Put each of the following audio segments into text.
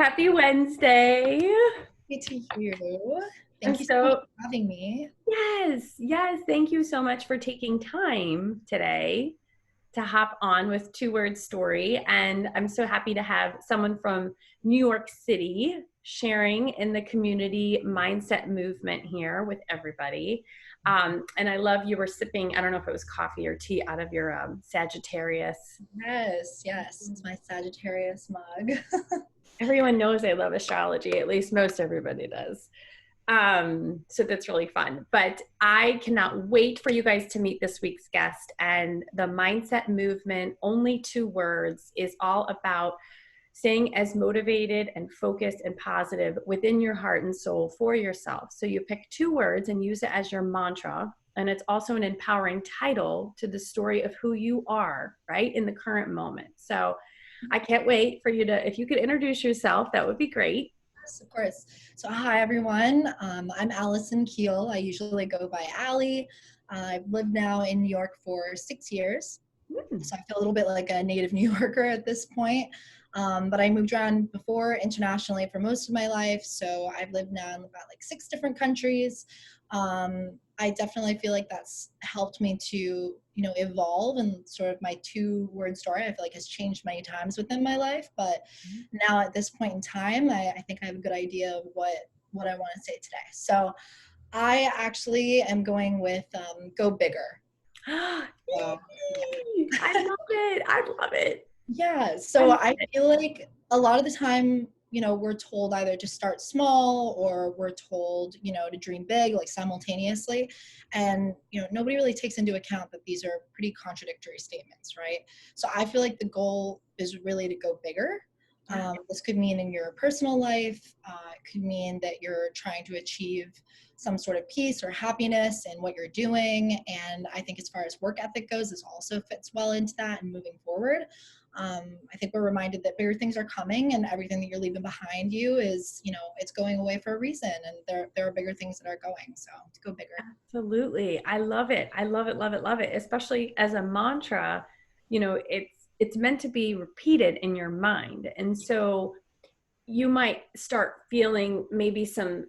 Happy Wednesday. Happy to you. I'm Thank you so much so, for having me. yes. Thank you so much for taking time today to hop on with Two Word Story. And I'm so happy to have someone from New York City sharing in the community mindset movement here with everybody. And I love you were sipping, I don't know if it was coffee or tea out of your Sagittarius. Yes, it's my Sagittarius mug. Everyone knows I love astrology, at least most everybody does. So that's really fun. But I cannot wait for you guys to meet this week's guest. And the mindset movement, only two words, is all about staying as motivated and focused and positive within your heart and soul for yourself. So you pick two words and use it as your mantra. And it's also an empowering title to the story of who you are, right, in the current moment. So I can't wait for you to, if you could introduce yourself, that would be great. Yes, of course. So hi, everyone. I'm Allison Keel. I usually go by Alia. I've lived now in New York for 6 years. So I feel a little bit like a native New Yorker at this point. But I moved around before internationally for most of my life. So I've lived now in about like 6 different countries. I definitely feel like that's helped me to, evolve, and sort of my 2 word story, I feel like, has changed many times within my life. But now at this point in time, I think I have a good idea of what I want to say today. So I actually am going with go bigger. I So, love it. I love it. yeah, I so love I it. feel like a lot of the time, we're told either to start small, or we're told, to dream big, like simultaneously. And, nobody really takes into account that these are pretty contradictory statements, right? So I feel like the goal is really to go bigger. This could mean in your personal life, it could mean that you're trying to achieve some sort of peace or happiness in what you're doing. And I think as far as work ethic goes, this also fits well into that and moving forward. I think we're reminded that bigger things are coming, and everything that you're leaving behind you is, it's going away for a reason, and there are bigger things that are going. So to go bigger. Absolutely. I love it. I love it, love it, love it. Especially as a mantra, it's meant to be repeated in your mind. And so you might start feeling maybe some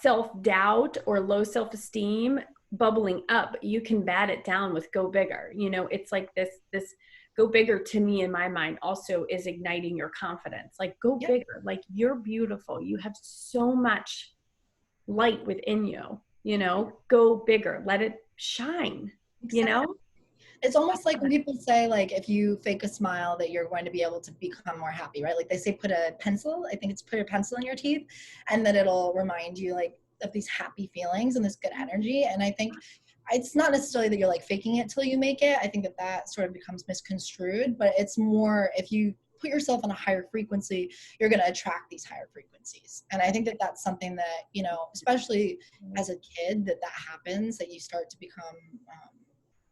self-doubt or low self-esteem bubbling up. You can bat it down with go bigger. It's like this go bigger, to me, in my mind, also is igniting your confidence. Like, go Yep. bigger. Like, you're beautiful. You have so much light within you. Go bigger. Let it shine. you Exactly. know It's almost like when people say, like, if you fake a smile, that you're going to be able to become more happy, right? Like they say, I think it's put a pencil in your teeth, and then it'll remind you, like, of these happy feelings and this good energy. And I think it's not necessarily that you're like faking it till you make it. I think that sort of becomes misconstrued, but it's more, if you put yourself on a higher frequency, you're going to attract these higher frequencies. And I think that that's something that, especially as a kid, that happens, that you start to become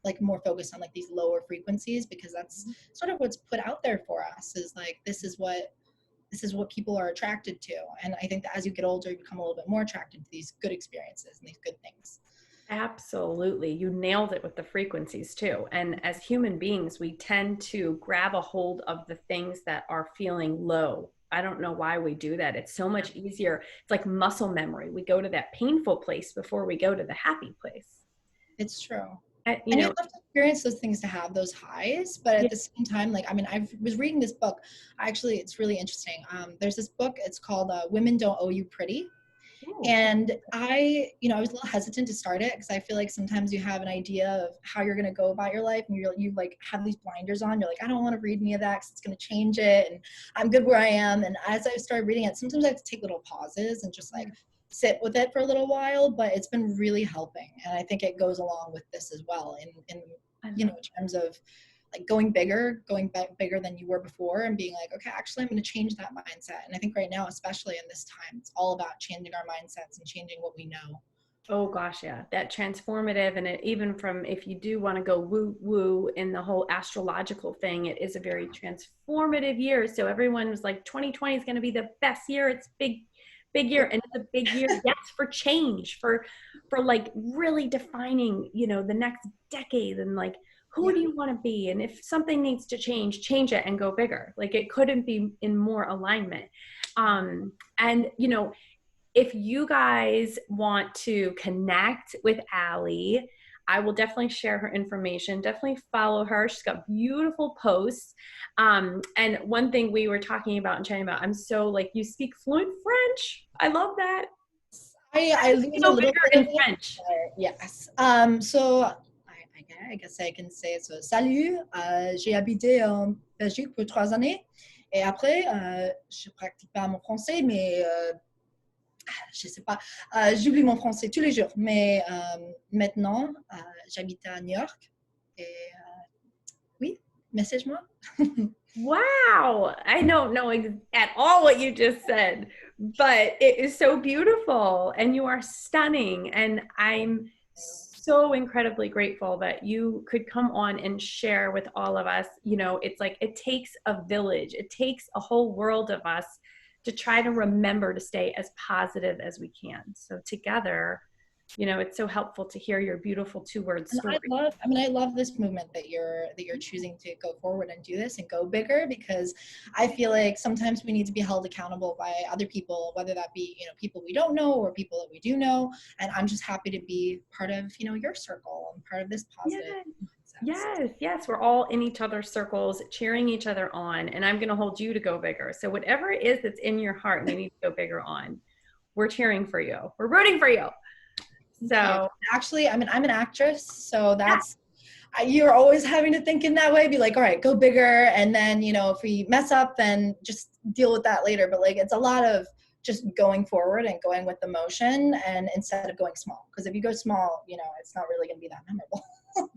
like more focused on like these lower frequencies, because that's sort of what's put out there for us, is like, this is what people are attracted to. And I think that as you get older, you become a little bit more attracted to these good experiences and these good things. Absolutely. You nailed it with the frequencies too. And as human beings, we tend to grab a hold of the things that are feeling low. I don't know why we do that. It's so much easier. It's like muscle memory. We go to that painful place before we go to the happy place. It's true. I, you And you know, have to experience those things to have those highs. But yeah. at the same time, like, I mean, I was reading this book. Actually, it's really interesting. There's this book, it's called Women Don't Owe You Pretty. Ooh. And I was a little hesitant to start it, because I feel like sometimes you have an idea of how you're going to go about your life, and you like have these blinders on. You're like, I don't want to read any of that because it's going to change it, and I'm good where I am. And as I started reading it, sometimes I have to take little pauses and just like sit with it for a little while, but it's been really helping. And I think it goes along with this as well, in in terms of like going bigger than you were before, and being like, okay, actually I'm going to change that mindset. And I think right now, especially in this time, it's all about changing our mindsets and changing what we know. Oh gosh, yeah, that transformative. And even from, if you do want to go woo woo in the whole astrological thing, it is a very transformative year. So everyone was like, 2020 is going to be the best year. It's big year, and it's a big year, yes, for change, for like really defining, the next decade, and like who do you want to be? And if something needs to change it and go bigger. Like it couldn't be in more alignment. And you know, if you guys want to connect with Allie, I will definitely share her information. Definitely follow her. She's got beautiful posts. And one thing we were talking about and chatting about, I'm so like, you speak fluent French. I love that. I lose a Go little bigger bit in of it. French. Yes. So I guess I can say so. Salut, j'ai habité en Belgique pour 3 années. Et après, je pratique pas mon français, mais je sais pas, j'oublie mon français tous les jours. Mais maintenant, j'habite à New York. Et oui, message-moi. Wow. I don't know at all what you just said, but it is so beautiful and you are stunning. And I'm so incredibly grateful that you could come on and share with all of us. You know, it's like it takes a village, it takes a whole world of us to try to remember to stay as positive as we can. So together, you know, it's so helpful to hear your beautiful two-word And story. I love this movement that you're choosing to go forward and do this and go bigger, because I feel like sometimes we need to be held accountable by other people, whether that be, you know, people we don't know or people that we do know. And I'm just happy to be part of, you know, your circle and part of this positive mindset. Yes, yes, we're all in each other's circles, cheering each other on, and I'm going to hold you to go bigger. So whatever it is that's in your heart and you need to go bigger on, we're cheering for you. We're rooting for you. So actually, I'm an actress, so that's you're always having to think in that way. Be like, all right, go bigger, and then, you know, if we mess up, then just deal with that later. But like, it's a lot of just going forward and going with the motion, and instead of going small, because if you go small, you know, it's not really going to be that memorable.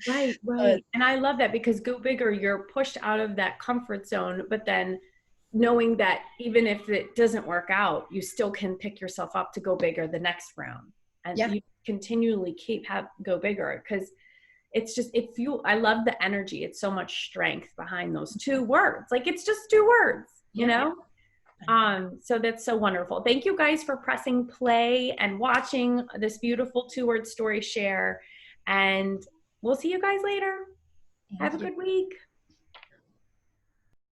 right, right. And I love that, because go bigger, you're pushed out of that comfort zone, but then knowing that even if it doesn't work out, you still can pick yourself up to go bigger the next round. And you continually go bigger, because it's just, I love the energy. It's so much strength behind those two words. Like it's just two words, you know? So that's so wonderful. Thank you guys for pressing play and watching this beautiful two-word story share. And we'll see you guys later. Have a good week.